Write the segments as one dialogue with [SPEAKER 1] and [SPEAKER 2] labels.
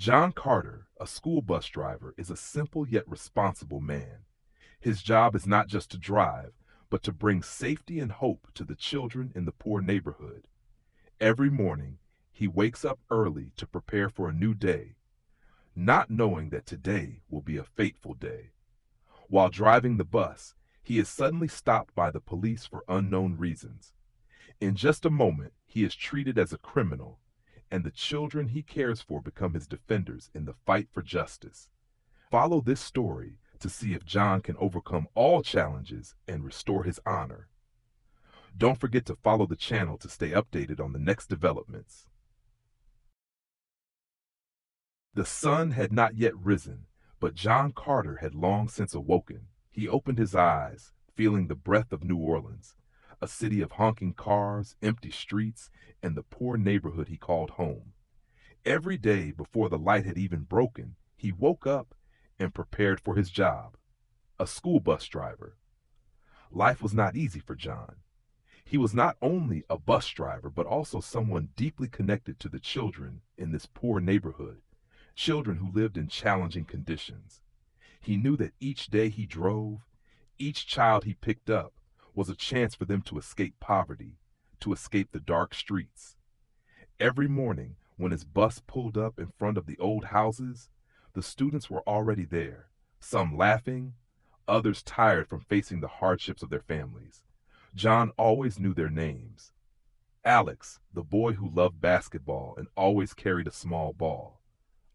[SPEAKER 1] John Carter, a school bus driver, is a simple yet responsible man. His job is not just to drive, but to bring safety and hope to the children in the poor neighborhood. Every morning, he wakes up early to prepare for a new day, not knowing that today will be a fateful day. While driving the bus, he is suddenly stopped by the police for unknown reasons. In just a moment, he is treated as a criminal, and the children he cares for become his defenders in the fight for justice. Follow this story to see if John can overcome all challenges and restore his honor. Don't forget to follow the channel to stay updated on the next developments. The sun had not yet risen, but John Carter had long since awoken. He opened his eyes, feeling the breath of New Orleans, a city of honking cars, empty streets, and the poor neighborhood he called home. Every day before the light had even broken, he woke up and prepared for his job, a school bus driver. Life was not easy for John. He was not only a bus driver, but also someone deeply connected to the children in this poor neighborhood, children who lived in challenging conditions. He knew that each day he drove, each child he picked up, was a chance for them to escape poverty, to escape the dark streets. Every morning, when his bus pulled up in front of the old houses, the students were already there, some laughing, others tired from facing the hardships of their families. John always knew their names. Alex, the boy who loved basketball and always carried a small ball.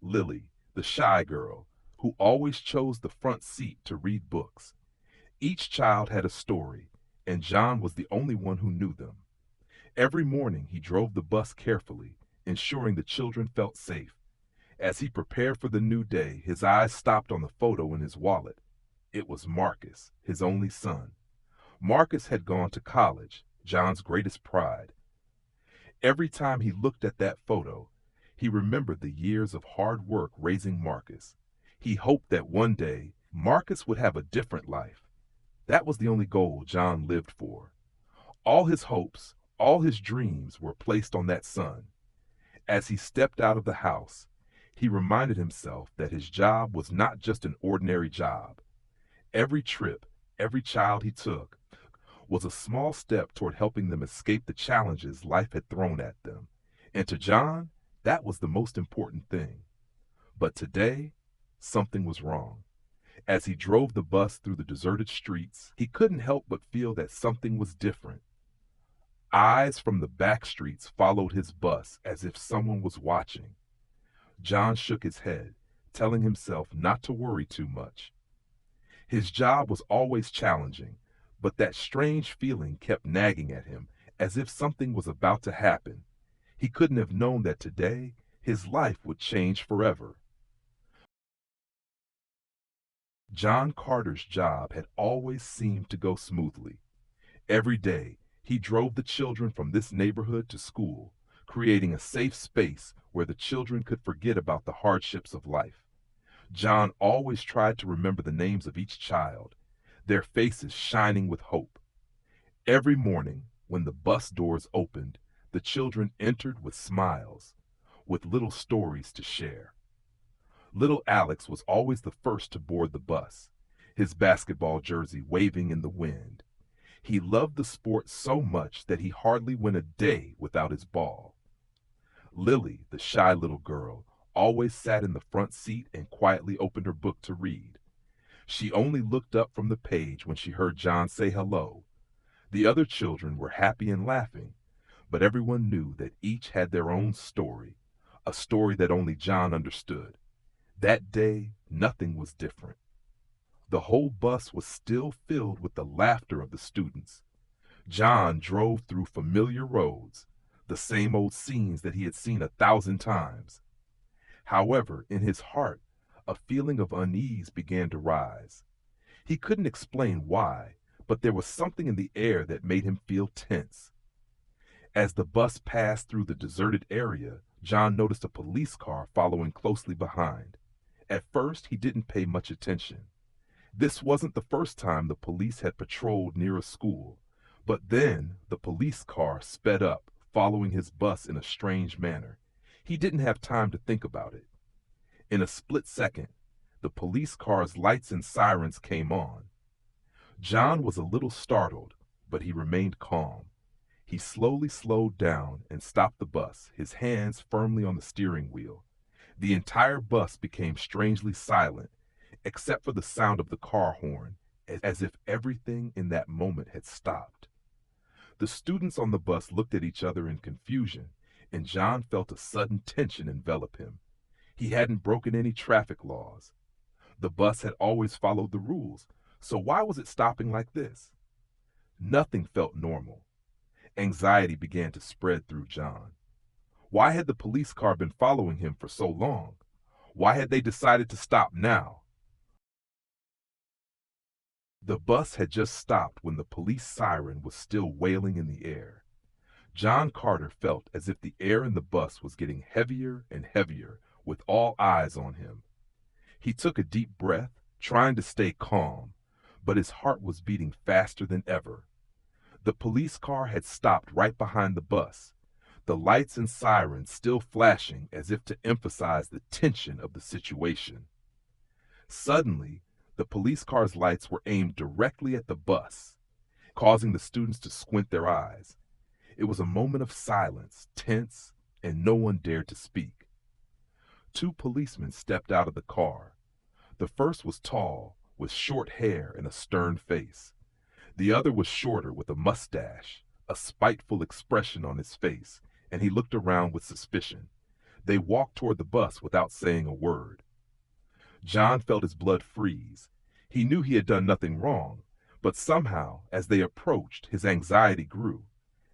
[SPEAKER 1] Lily, the shy girl, who always chose the front seat to read books. Each child had a story, and John was the only one who knew them. Every morning he drove the bus carefully, ensuring the children felt safe. As he prepared for the new day, his eyes stopped on the photo in his wallet. It was Marcus, his only son. Marcus had gone to college, John's greatest pride. Every time he looked at that photo, he remembered the years of hard work raising Marcus. He hoped that one day Marcus would have a different life. That was the only goal John lived for. All his hopes, all his dreams were placed on that son. As he stepped out of the house, he reminded himself that his job was not just an ordinary job. Every trip, every child he took, was a small step toward helping them escape the challenges life had thrown at them. And to John, that was the most important thing. But today, something was wrong. As he drove the bus through the deserted streets, he couldn't help but feel that something was different. Eyes from the back streets followed his bus as if someone was watching. John shook his head, telling himself not to worry too much. His job was always challenging, but that strange feeling kept nagging at him as if something was about to happen. He couldn't have known that today his life would change forever. John Carter's job had always seemed to go smoothly. Every day, he drove the children from this neighborhood to school, creating a safe space where the children could forget about the hardships of life. John always tried to remember the names of each child, their faces shining with hope. Every morning, when the bus doors opened, the children entered with smiles, with little stories to share. Little Alex was always the first to board the bus, his basketball jersey waving in the wind. He loved the sport so much that he hardly went a day without his ball. Lily, the shy little girl, always sat in the front seat and quietly opened her book to read. She only looked up from the page when she heard John say hello. The other children were happy and laughing, but everyone knew that each had their own story, a story that only John understood. That day, nothing was different. The whole bus was still filled with the laughter of the students. John drove through familiar roads, the same old scenes that he had seen 1,000 times. However, in his heart, a feeling of unease began to rise. He couldn't explain why, but there was something in the air that made him feel tense. As the bus passed through the deserted area, John noticed a police car following closely behind. At first, he didn't pay much attention. This wasn't the first time the police had patrolled near a school, but then the police car sped up, following his bus in a strange manner. He didn't have time to think about it. In a split second, the police car's lights and sirens came on. John was a little startled, but he remained calm. He slowly slowed down and stopped the bus, his hands firmly on the steering wheel. The entire bus became strangely silent, except for the sound of the car horn, as if everything in that moment had stopped. The students on the bus looked at each other in confusion, and John felt a sudden tension envelop him. He hadn't broken any traffic laws. The bus had always followed the rules, so why was it stopping like this? Nothing felt normal. Anxiety began to spread through John. Why had the police car been following him for so long? Why had they decided to stop now? The bus had just stopped when the police siren was still wailing in the air. John Carter felt as if the air in the bus was getting heavier and heavier, with all eyes on him. He took a deep breath, trying to stay calm, but his heart was beating faster than ever. The police car had stopped right behind the bus, the lights and sirens still flashing as if to emphasize the tension of the situation. Suddenly, the police car's lights were aimed directly at the bus, causing the students to squint their eyes. It was a moment of silence, tense, and no one dared to speak. Two policemen stepped out of the car. The first was tall, with short hair and a stern face. The other was shorter, with a mustache, a spiteful expression on his face, and he looked around with suspicion. They walked toward the bus without saying a word. John felt his blood freeze. He knew he had done nothing wrong, but somehow, as they approached, his anxiety grew.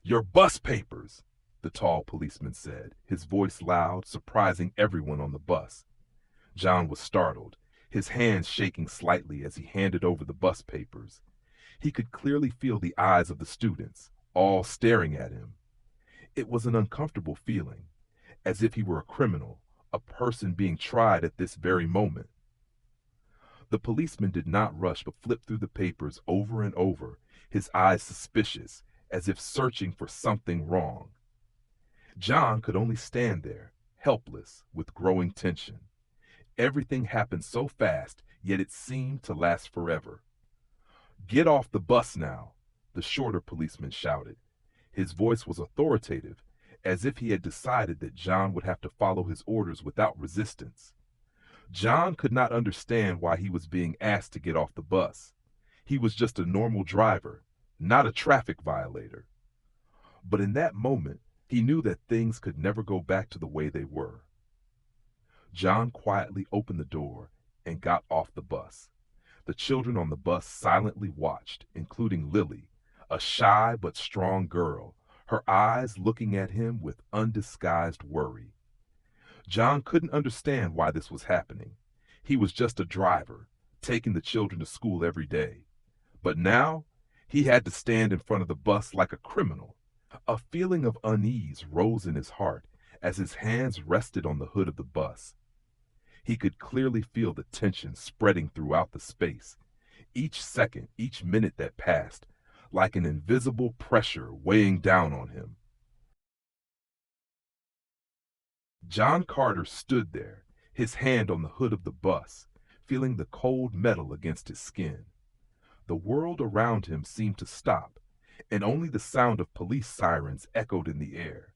[SPEAKER 1] "Your bus papers," the tall policeman said, his voice loud, surprising everyone on the bus. John was startled, his hands shaking slightly as he handed over the bus papers. He could clearly feel the eyes of the students, all staring at him. It was an uncomfortable feeling, as if he were a criminal, a person being tried at this very moment. The policeman did not rush but flipped through the papers over and over, his eyes suspicious, as if searching for something wrong. John could only stand there, helpless, with growing tension. Everything happened so fast, yet it seemed to last forever. "Get off the bus now," the shorter policeman shouted. His voice was authoritative, as if he had decided that John would have to follow his orders without resistance. John could not understand why he was being asked to get off the bus. He was just a normal driver, not a traffic violator. But in that moment, he knew that things could never go back to the way they were. John quietly opened the door and got off the bus. The children on the bus silently watched, including Lily, a shy but strong girl, her eyes looking at him with undisguised worry. John couldn't understand why this was happening. He was just a driver, taking the children to school every day. But now, he had to stand in front of the bus like a criminal. A feeling of unease rose in his heart as his hands rested on the hood of the bus. He could clearly feel the tension spreading throughout the space, each second, each minute that passed, like an invisible pressure weighing down on him. John Carter stood there, his hand on the hood of the bus, feeling the cold metal against his skin. The world around him seemed to stop, and only the sound of police sirens echoed in the air.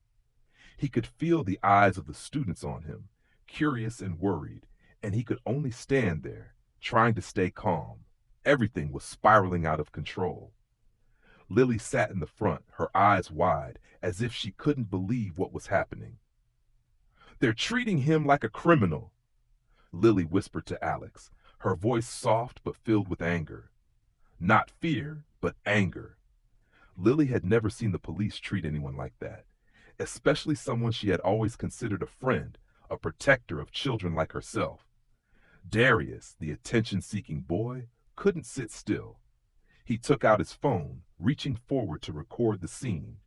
[SPEAKER 1] He could feel the eyes of the students on him, curious and worried, and he could only stand there, trying to stay calm. Everything was spiraling out of control. Lily sat in the front, her eyes wide, as if she couldn't believe what was happening. "They're treating him like a criminal," Lily whispered to Alex, her voice soft but filled with anger. Not fear, but anger. Lily had never seen the police treat anyone like that, especially someone she had always considered a friend, a protector of children like herself. Darius, the attention-seeking boy, couldn't sit still. He took out his phone, reaching forward to record the scene.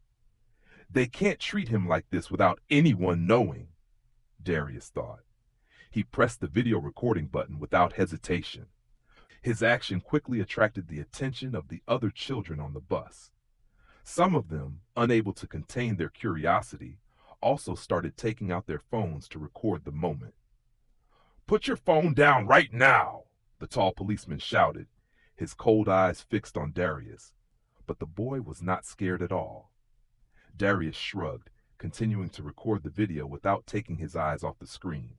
[SPEAKER 1] "They can't treat him like this without anyone knowing," Darius thought. He pressed the video recording button without hesitation. His action quickly attracted the attention of the other children on the bus. Some of them, unable to contain their curiosity, also started taking out their phones to record the moment. Put your phone down right now, the tall policeman shouted, his cold eyes fixed on Darius. But the boy was not scared at all. Darius shrugged, continuing to record the video without taking his eyes off the screen.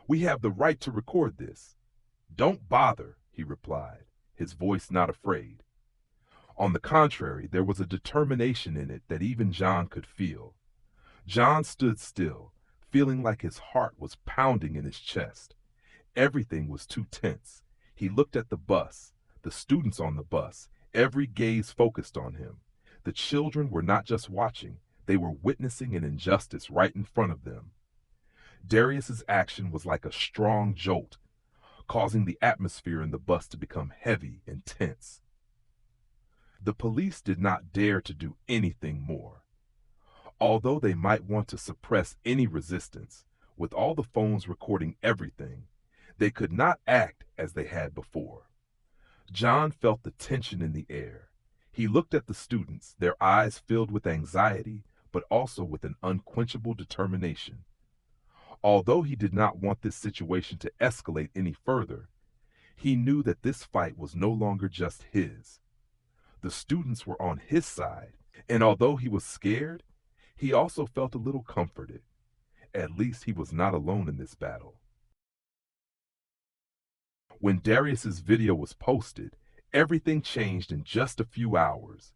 [SPEAKER 1] We have the right to record this. Don't bother, he replied, his voice not afraid. On the contrary, there was a determination in it that even John could feel. John stood still, feeling like his heart was pounding in his chest. Everything was too tense. He looked at the bus, the students on the bus, every gaze focused on him. The children were not just watching, they were witnessing an injustice right in front of them. Darius's action was like a strong jolt, causing the atmosphere in the bus to become heavy and tense. The police did not dare to do anything more. Although they might want to suppress any resistance, with all the phones recording everything, they could not act as they had before. John felt the tension in the air. He looked at the students, their eyes filled with anxiety, but also with an unquenchable determination. Although he did not want this situation to escalate any further, he knew that this fight was no longer just his. The students were on his side, and although he was scared, he also felt a little comforted. At least he was not alone in this battle. When Darius's video was posted, everything changed in just a few hours.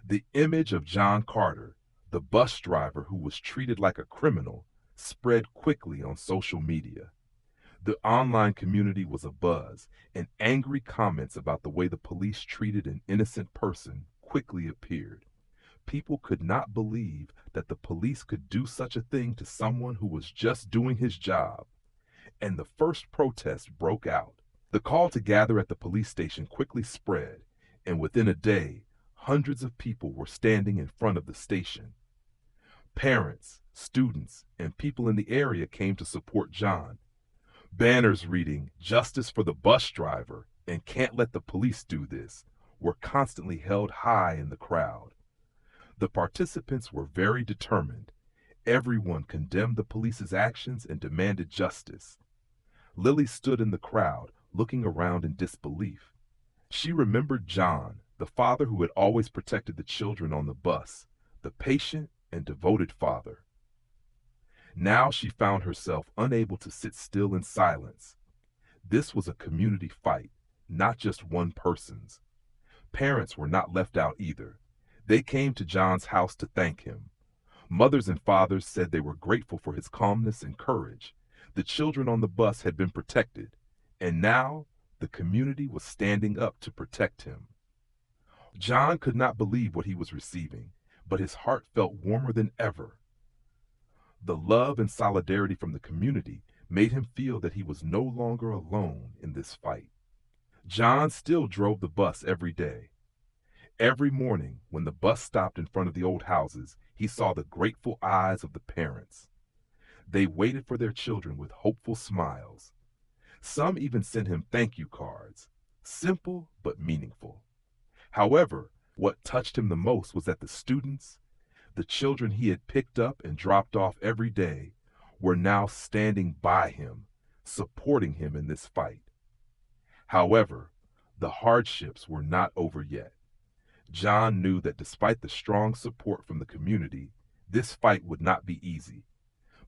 [SPEAKER 1] The image of John Carter, the bus driver who was treated like a criminal, spread quickly on social media. The online community was abuzz, and angry comments about the way the police treated an innocent person quickly appeared. People could not believe that the police could do such a thing to someone who was just doing his job. And the first protest broke out. The call to gather at the police station quickly spread, and within a day, hundreds of people were standing in front of the station. Parents, students, and people in the area came to support John. Banners reading, "Justice for the bus driver," and "Can't let the police do this," were constantly held high in the crowd. The participants were very determined. Everyone condemned the police's actions and demanded justice. Lily stood in the crowd, looking around in disbelief. She remembered John, the father who had always protected the children on the bus, the patient and devoted father. Now she found herself unable to sit still in silence. This was a community fight, not just one person's. Parents were not left out either. They came to John's house to thank him. Mothers and fathers said they were grateful for his calmness and courage. The children on the bus had been protected, and now the community was standing up to protect him. John could not believe what he was receiving, but his heart felt warmer than ever. The love and solidarity from the community made him feel that he was no longer alone in this fight. John still drove the bus every day. Every morning, when the bus stopped in front of the old houses, he saw the grateful eyes of the parents. They waited for their children with hopeful smiles. Some even sent him thank you cards, simple but meaningful. However, what touched him the most was that the students, the children he had picked up and dropped off every day, were now standing by him, supporting him in this fight. However, the hardships were not over yet. John knew that despite the strong support from the community, this fight would not be easy.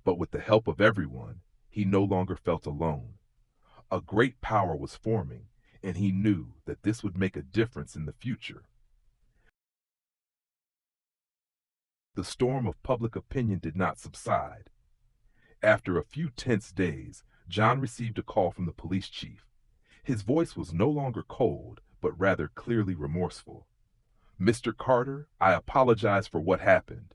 [SPEAKER 1] But with the help of everyone, he no longer felt alone. A great power was forming, and he knew that this would make a difference in the future. The storm of public opinion did not subside. After a few tense days, John received a call from the police chief. His voice was no longer cold, but rather clearly remorseful. "Mr. Carter, I apologize for what happened.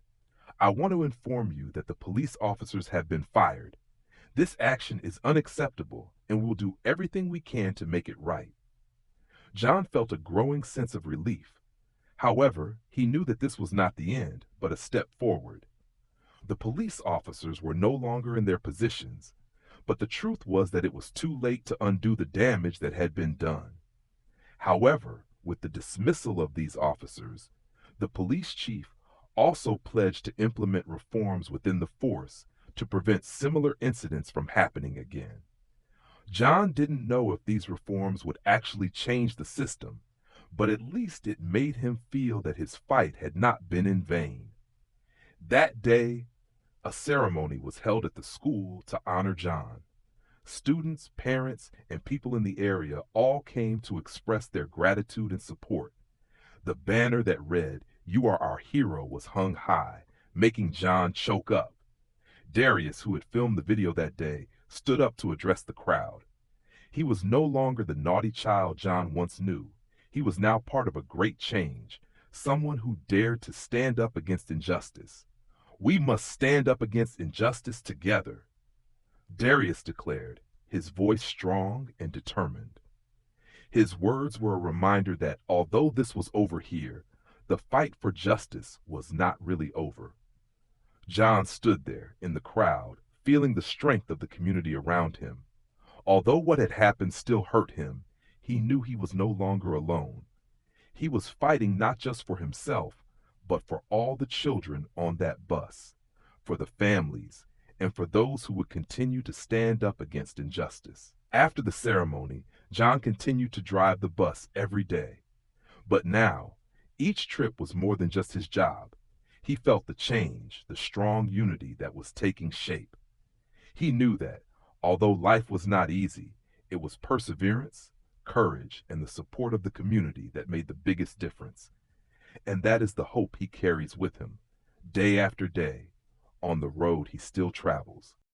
[SPEAKER 1] I want to inform you that the police officers have been fired. This action is unacceptable, and we'll do everything we can to make it right." John felt a growing sense of relief. However, he knew that this was not the end, but a step forward. The police officers were no longer in their positions, but the truth was that it was too late to undo the damage that had been done. However, with the dismissal of these officers, the police chief also pledged to implement reforms within the force to prevent similar incidents from happening again. John didn't know if these reforms would actually change the system, but at least it made him feel that his fight had not been in vain. That day, a ceremony was held at the school to honor John. Students, parents, and people in the area all came to express their gratitude and support. The banner that read, "You are our hero," was hung high, making John choke up. Darius, who had filmed the video that day, stood up to address the crowd. He was no longer the naughty child John once knew. He was now part of a great change, someone who dared to stand up against injustice. "We must stand up against injustice together," Darius declared, his voice strong and determined. His words were a reminder that although this was over here, the fight for justice was not really over. John stood there in the crowd, feeling the strength of the community around him. Although what had happened still hurt him, he knew he was no longer alone. He was fighting not just for himself, but for all the children on that bus, for the families, and for those who would continue to stand up against injustice. After the ceremony, John continued to drive the bus every day. But now, each trip was more than just his job. He felt the change, the strong unity that was taking shape. He knew that, although life was not easy, it was perseverance, courage, and the support of the community that made the biggest difference. And that is the hope he carries with him, day after day, on the road he still travels.